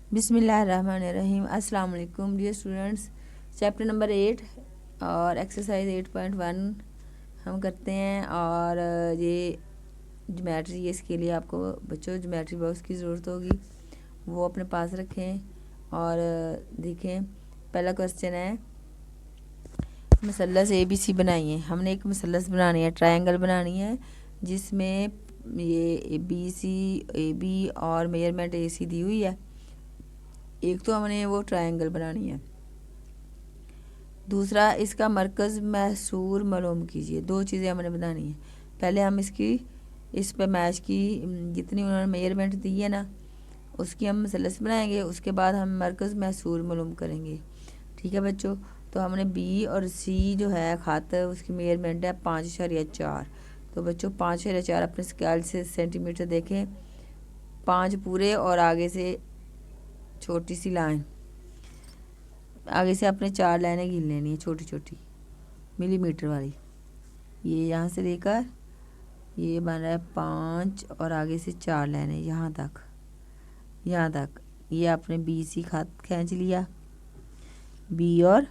बिस्मिल्लाहिर्रहमानिर्रहीम। अस्सलाम वालेकुम डियर स्टूडेंट्स। चैप्टर नंबर 8 और एक्सरसाइज 8.1 हम करते हैं। और ये ज्योमेट्री, इसके लिए आपको बच्चों ज्योमेट्री बॉक्स की ज़रूरत होगी, वो अपने पास रखें। और देखें, पहला क्वेश्चन है मसलस ABC बनाइए। हमने एक मसलस बनानी है, ट्रायंगल बनानी है, जिसमें ये BC AB और मेजरमेंट AC दी हुई है। एक तो हमने वो ट्रायंगल बनानी है, दूसरा इसका मरकज़ महसूर मालूम कीजिए। दो चीज़ें हमने बनानी है। पहले हम इस पे मैच की जितनी उन्होंने मेजरमेंट दी है ना, उसकी हम मसलस बनाएंगे। उसके बाद हम मरकज़ महसूर मालूम करेंगे। ठीक है बच्चों। तो हमने B और C जो है ख़ात, उसकी मेजरमेंट है 5.4। तो बच्चों 5.4 अपने स्केल से सेंटीमीटर देखें, 5 पूरे और आगे से छोटी सी लाइन, आगे से अपने 4 लाइनें गिन लेनी है, छोटी छोटी मिलीमीटर वाली। ये यहाँ से लेकर ये बन रहा है 5 और आगे से 4 लाइनें यहाँ तक ये आपने BC खात खींच लिया, B और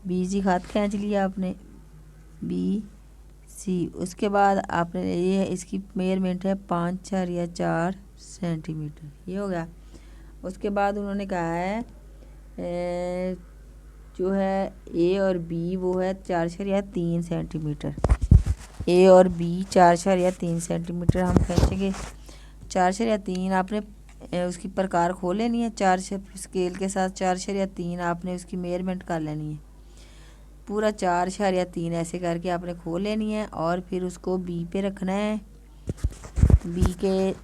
BC खात खींच लिया आपने, BC। उसके बाद आपने ये इसकी मेजरमेंट है 5.4 सेंटीमीटर, ये हो गया। उसके बाद उन्होंने कहा है जो है A और B वो है 4.3 सेंटीमीटर। A और B 4.3 सेंटीमीटर हम खींचेंगे। 4.3 आपने उसकी प्रकार खोल लेनी है, 4 स्केल के साथ 4.3 आपने उसकी मेजरमेंट कर लेनी है। पूरा 4.3 ऐसे करके आपने खोल लेनी है और फिर उसको B पे रखना है, B के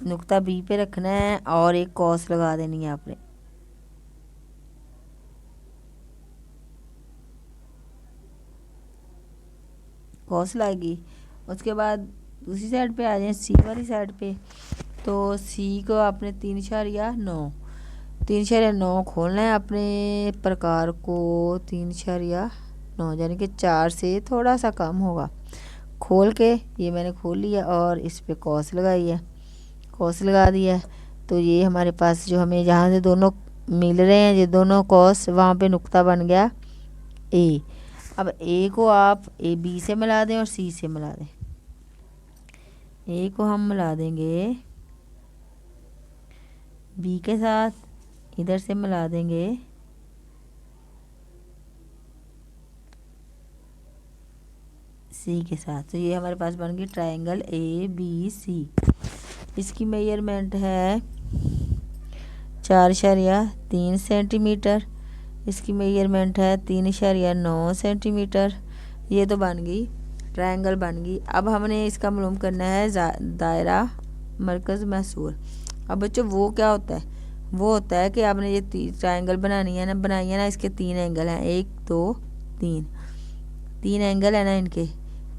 नुक्ता B पे रखना है और एक कॉस लगा देनी है आपने। कॉस लाएगी। उसके बाद दूसरी साइड पे आ जाए, C वाली साइड पे। तो C को आपने 3.9 खोलना है अपने प्रकार को, 3.9 यानी कि 4 से थोड़ा सा कम होगा। खोल के ये मैंने खोल लिया और इस पे कॉस लगाई है, कॉस लगा दिया है। तो ये हमारे पास जो हमें जहाँ से दोनों मिल रहे हैं, ये दोनों कॉस, वहाँ पे नुक्ता बन गया A। अब A को आप B से मिला दें और C से मिला दें। A को हम मिला देंगे B के साथ, इधर से मिला देंगे C के साथ। तो ये हमारे पास बन गई ट्रायंगल ABC। इसकी मेजरमेंट है 4.3 सेंटीमीटर, इसकी मेजरमेंट है 3.9 सेंटीमीटर। ये तो बन गई ट्रायंगल बन गई। अब हमने इसका मालूम करना है दायरा मरकज़ महसूर। अब बच्चों वो क्या होता है, वो होता है कि आपने ये ट्रायंगल बनाई है ना, इसके 3 एंगल हैं, 1 2 3 एंगल है ना, इनके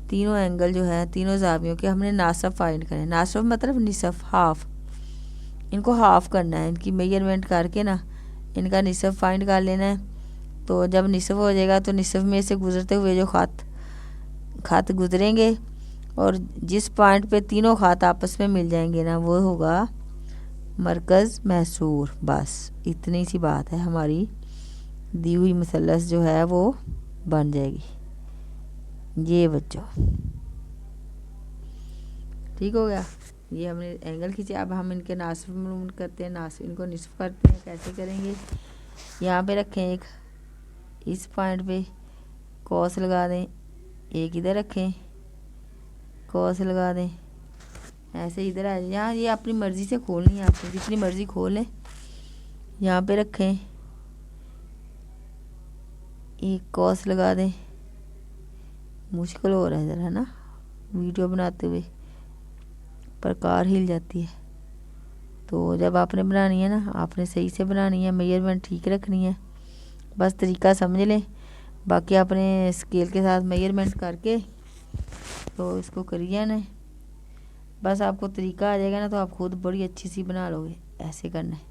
तीनों एंगल जो है, तीनों ज़ावियों के हमने नासब फाइंड करें। नासब मतलब निसफ, हाफ। इनको हाफ करना है, इनकी मेजरमेंट करके ना इनका निसफ फाइंड कर लेना है। तो जब निसफ हो जाएगा तो निसफ में से गुजरते हुए जो खात गुजरेंगे और जिस पॉइंट पे तीनों खात आपस में मिल जाएंगे ना, वो होगा मरकज़ महसूर। बस इतनी सी बात है, हमारी दी हुई मसलस जो है वो बन जाएगी। ये बच्चों ठीक हो गया। ये हमने एंगल खींचे। अब हम इनके नासिब मालूम करते हैं, इनको निसफ करते हैं। कैसे करेंगे, यहाँ पे रखें एक, इस पॉइंट पे कॉस लगा दें, एक इधर रखें, कॉस लगा दें, ऐसे इधर आ जाए। यहाँ ये अपनी मर्ज़ी से खोलनी है, आपको जितनी मर्ज़ी खोल लें। यहाँ पे रखें, एक कॉस लगा दें। मुश्किल हो रहा है ज़रा ना वीडियो बनाते हुए, प्रकार हिल जाती है। तो जब आपने बनानी है ना, आपने सही से बनानी है, मेजरमेंट ठीक रखनी है। बस तरीका समझ लें, बाकी आपने स्केल के साथ मेजरमेंट करके तो इसको करिए ना। बस आपको तरीका आ जाएगा ना, तो आप खुद बड़ी अच्छी सी बना लोगे। ऐसे करना है,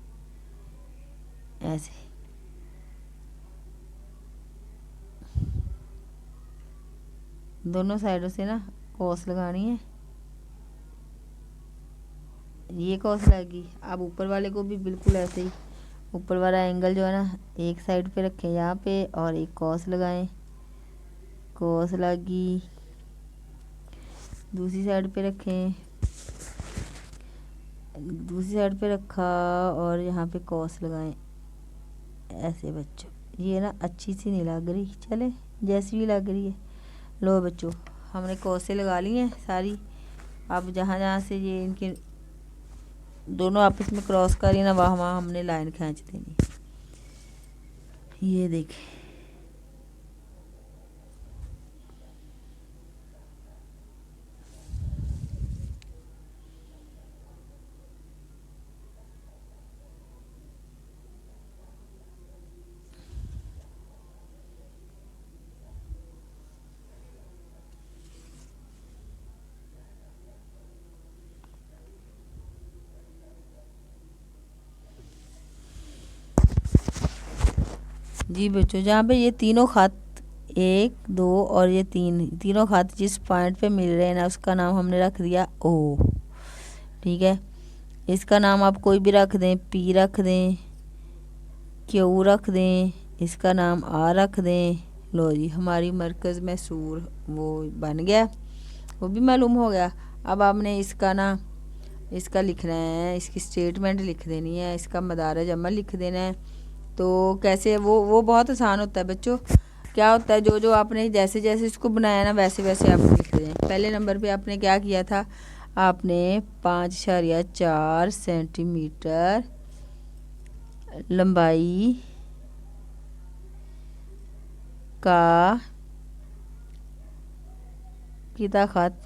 ऐसे दोनों साइडों से ना कॉस लगानी है। ये कॉस लगी। अब ऊपर वाले को भी बिल्कुल ऐसे ही ऊपर वाला एंगल जो है ना एक साइड पे रखें यहाँ पे और एक कॉस लगाएं, कॉस लगी। दूसरी साइड पे रखें, दूसरी साइड पे रखा और यहाँ पे कॉस लगाएं ऐसे बच्चों। ये ना अच्छी सी नहीं लग रही, चले जैसी भी लग रही है। लो बच्चों हमने कॉसें लगा ली हैं सारी। अब जहाँ जहाँ से ये इनके दोनों आपस में क्रॉस करी ना वहाँ वहाँ हमने लाइन खींच देनी। ये देखें, जी बच्चों जहाँ पे ये तीनों खत 1 2 और ये तीनों खत जिस पॉइंट पे मिल रहे हैं ना उसका नाम हमने रख दिया ओ। ठीक है, इसका नाम आप कोई भी रख दें, पी रख दें, क्यू रख दें, इसका नाम आ रख दें। लो जी हमारी मरकज़ मैसूर वो बन गया, वो भी मालूम हो गया। अब आपने इसका ना इसका लिखना है, इसकी स्टेटमेंट लिख देनी है, इसका मदारज अमल लिख देना है। तो कैसे वो बहुत आसान होता है बच्चों। क्या होता है जो जो आपने जैसे जैसे इसको बनाया ना वैसे वैसे आप लिख दें। पहले नंबर पे आपने क्या किया था, आपने 5.4 सेंटीमीटर लंबाई का किता खत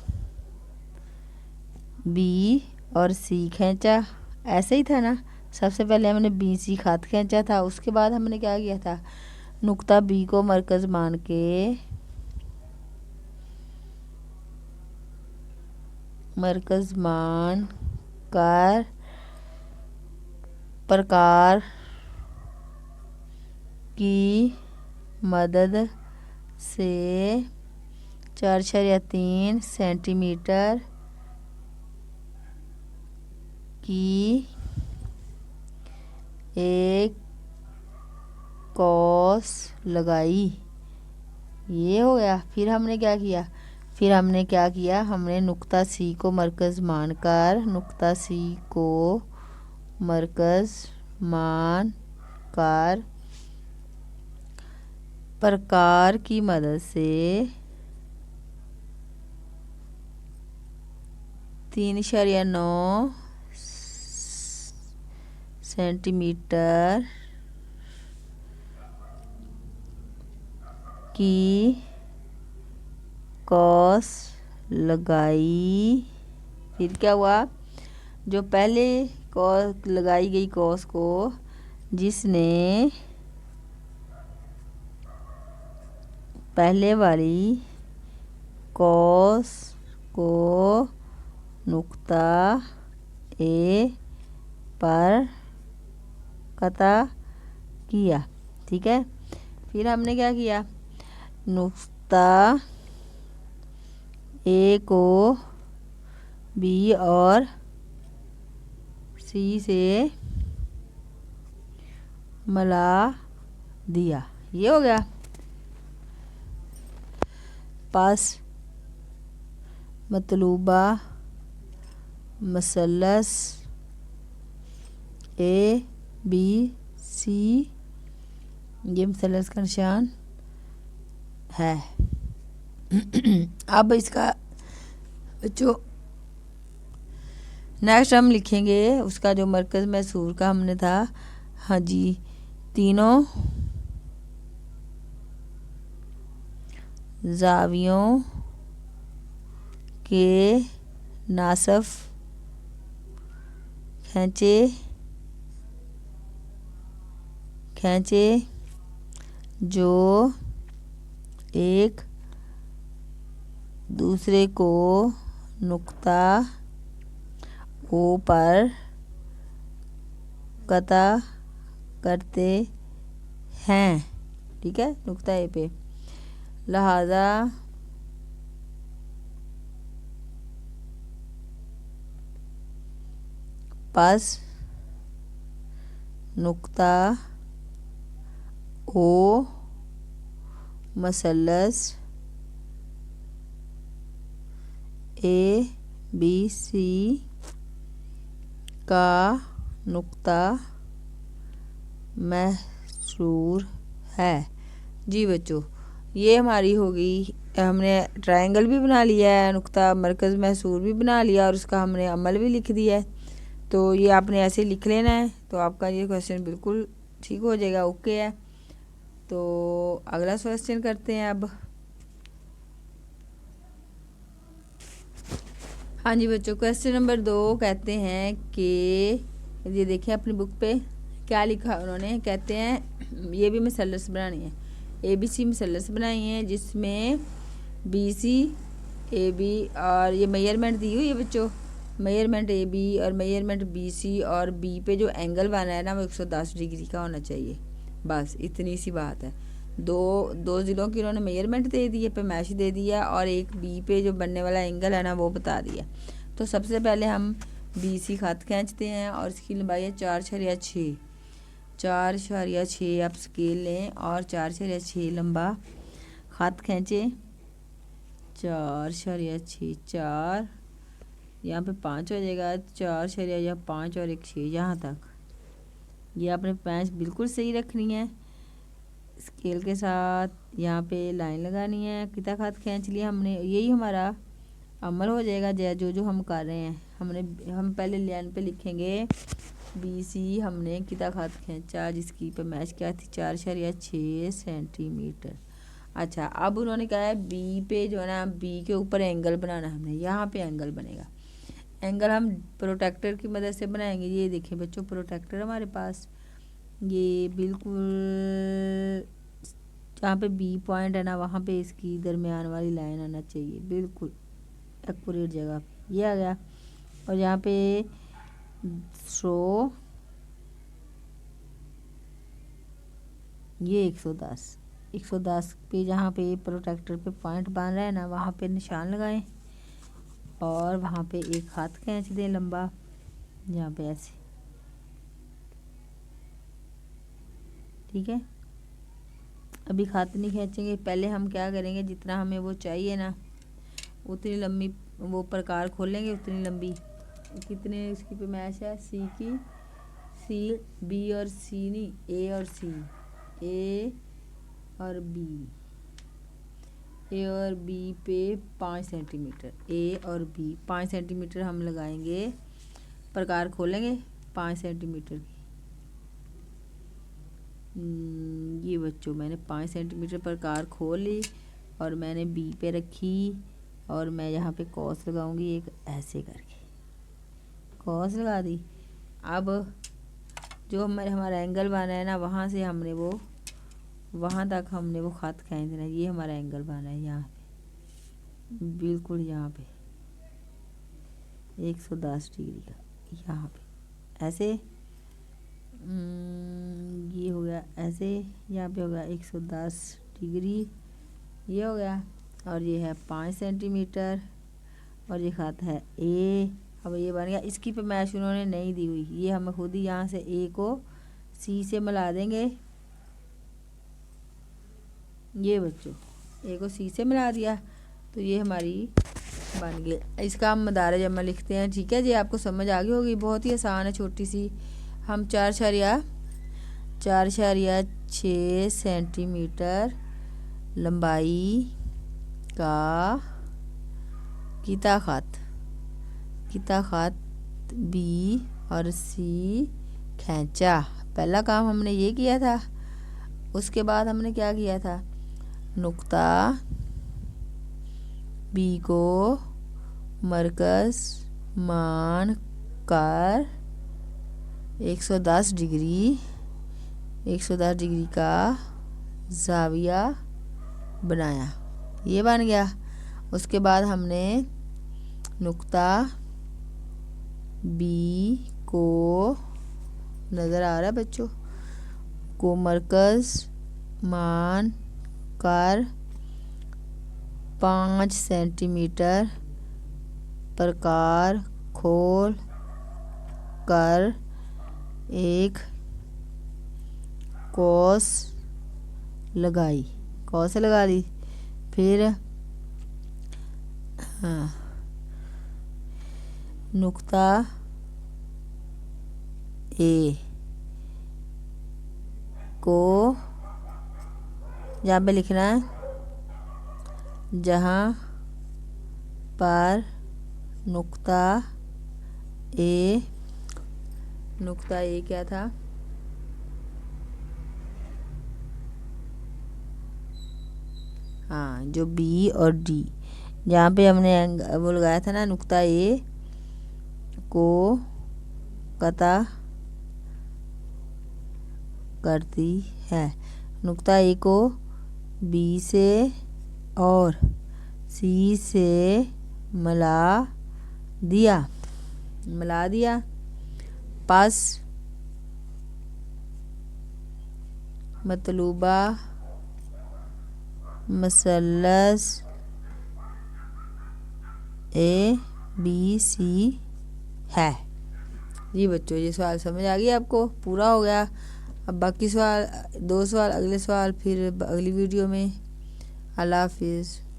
बी और सी खींचा, ऐसे ही था ना। सबसे पहले हमने बी सी खत खींचा था, उसके बाद हमने क्या किया था, नुक्ता बी को मरकज़ मान के मरकज़ मान कर प्रकार की मदद से 4.3 सेंटीमीटर की एक कॉस लगाई। ये हो गया। फिर हमने क्या किया, हमने नुक्ता सी को मरकज़ मानकर प्रकार की मदद से 3.9 सेंटीमीटर की कॉस लगाई। फिर क्या हुआ, जो पहले कॉस लगाई गई कॉस को जिसने पहले वाली कॉस को नुक्ता ए पर कता किया। ठीक है, फिर हमने क्या किया, नुक्ता ए को बी और सी से मिला दिया। ये हो गया। पास मतलूबा मसलस ए बी सी, ये मसलस का निशान है। अब इसका बच्चों नेक्स्ट हम लिखेंगे उसका जो मरकज़ मैसूर का हमने था। हाँ जी, तीनों ज़ावियों के नासफ खींचे जो एक दूसरे को नुक्ता ओ पर कता करते हैं। ठीक है, नुक्ता ए पे, लिहाजा पस नुक्ता ओ मसलस ए बी सी का नुक्ता महसूर है। जी बच्चों, ये हमारी होगी, हमने ट्रायंगल भी बना लिया है, नुक्ता मरकज़ महसूर भी बना लिया और उसका हमने अमल भी लिख दिया है। तो ये आपने ऐसे लिख लेना है, तो आपका ये क्वेश्चन बिल्कुल ठीक हो जाएगा, ओके है। तो अगला क्वेश्चन करते हैं अब। हाँ जी बच्चों, क्वेश्चन नंबर 2 कहते हैं कि ये देखिए अपनी बुक पे क्या लिखा उन्होंने। कहते हैं ये भी मसलस बनानी है, ABC मसलस बनाई है जिसमें BC AB और ये मेजरमेंट दी हुई है बच्चों, मेजरमेंट AB और मेजरमेंट BC और B पे जो एंगल बना है ना वो 110 डिग्री का होना चाहिए। बस इतनी सी बात है। दो ज़िलों की उन्होंने मेजरमेंट दे दी है, पे मैश दे दिया और एक बी पे जो बनने वाला एंगल है ना वो बता दिया। तो सबसे पहले हम BC खत खींचते हैं और इसकी लंबाई है 4.6। 4.6 आप स्केल लें और 4.6 लंबा खत खींचें। 4.6 4 यहाँ पे 5 हो जाएगा, 4.5 और 1 6 यहाँ तक। ये आपने पैंच बिल्कुल सही रखनी है स्केल के साथ, यहाँ पे लाइन लगानी है। कितना खत खींच लिया हमने, यही हमारा अमल हो जाएगा जो हम कर रहे हैं। हम पहले लाइन पे लिखेंगे BC हमने कितना खत खींचा जिसकी पे मैच क्या थी 4.6 सेंटीमीटर। अच्छा, अब उन्होंने कहा है B पे जो है ना B के ऊपर एंगल बनाना है हमने, यहाँ पे एंगल बनेगा। एंगल हम प्रोटेक्टर की मदद से बनाएंगे। ये देखें बच्चों, प्रोटेक्टर हमारे पास ये बिल्कुल जहाँ पे B पॉइंट है ना वहाँ पे इसकी दरमियान वाली लाइन आना चाहिए, बिल्कुल एक्यूरेट जगह पे ये आ गया। और यहाँ पे ये 110 पे जहाँ पे प्रोटेक्टर पे पॉइंट बन रहा है ना वहाँ पे निशान लगाएं और वहाँ पे एक हाथ खींच दें लंबा, यहाँ पे ऐसे, ठीक है। अभी हाथ नहीं खींचेंगे, पहले हम क्या करेंगे, जितना हमें वो चाहिए ना उतनी लंबी वो प्रकार खोलेंगे, उतनी लंबी। कितने इसकी पे मैच है C की, C B और C नहीं, A और C, A और B, A और B पे 5 सेंटीमीटर, A और B 5 सेंटीमीटर हम लगाएंगे, प्रकार खोलेंगे 5 सेंटीमीटर की। ये बच्चों मैंने 5 सेंटीमीटर प्रकार खोल ली और मैंने B पे रखी और मैं यहाँ पे कॉस लगाऊंगी एक ऐसे करके, कॉस लगा दी। अब जो हमारा एंगल बना है ना वहाँ से हमने वो वहाँ तक हमने वो खत खींच देना। ये हमारा एंगल बना है यहाँ पे, बिल्कुल यहाँ पे 110 डिग्री का, यहाँ पे ऐसे। ये हो गया ऐसे, यहाँ पे हो गया 110 डिग्री, ये हो गया। और ये है 5 सेंटीमीटर और ये खत है A। अब ये बन गया। इसकी पे मैच उन्होंने नहीं दी हुई, ये हम खुद ही यहाँ से A को C से मिला देंगे। ये बच्चों A को C से मिला दिया तो ये हमारी बन गई। इसका हम मदार जमा लिखते हैं, ठीक है जी। आपको समझ आ गई होगी, बहुत ही आसान है, छोटी सी। हम 4.6 सेंटीमीटर लंबाई का किता खत B और C खींचा। पहला काम हमने ये किया था। उसके बाद हमने क्या किया था, नुक्ता B को मरकज़ मान कर 110 डिग्री का ज़ाविया बनाया, ये बन गया। उसके बाद हमने नुक्ता B को, नज़र आ रहा है बच्चों, को मरकज़ मान कर 5 सेंटीमीटर प्रकार खोल कर एक कॉस लगाई, कॉस लगा ली। फिर नुक्ता ए को यहाँ पे लिखना है जहाँ पर नुक्ता ए क्या था, हाँ जो बी और डी, जहाँ पे हमने वो लगाया था ना नुक्ता ए को कता करती है, नुक्ता ए को बी से और सी से मिला दिया पास मतलूबा मसलस ए बी सी है। जी बच्चों, ये सवाल समझ आ गया आपको, पूरा हो गया। अब बाकी सवाल, 2 सवाल, अगले सवाल फिर अगली वीडियो में। अल्लाह हाफिज़।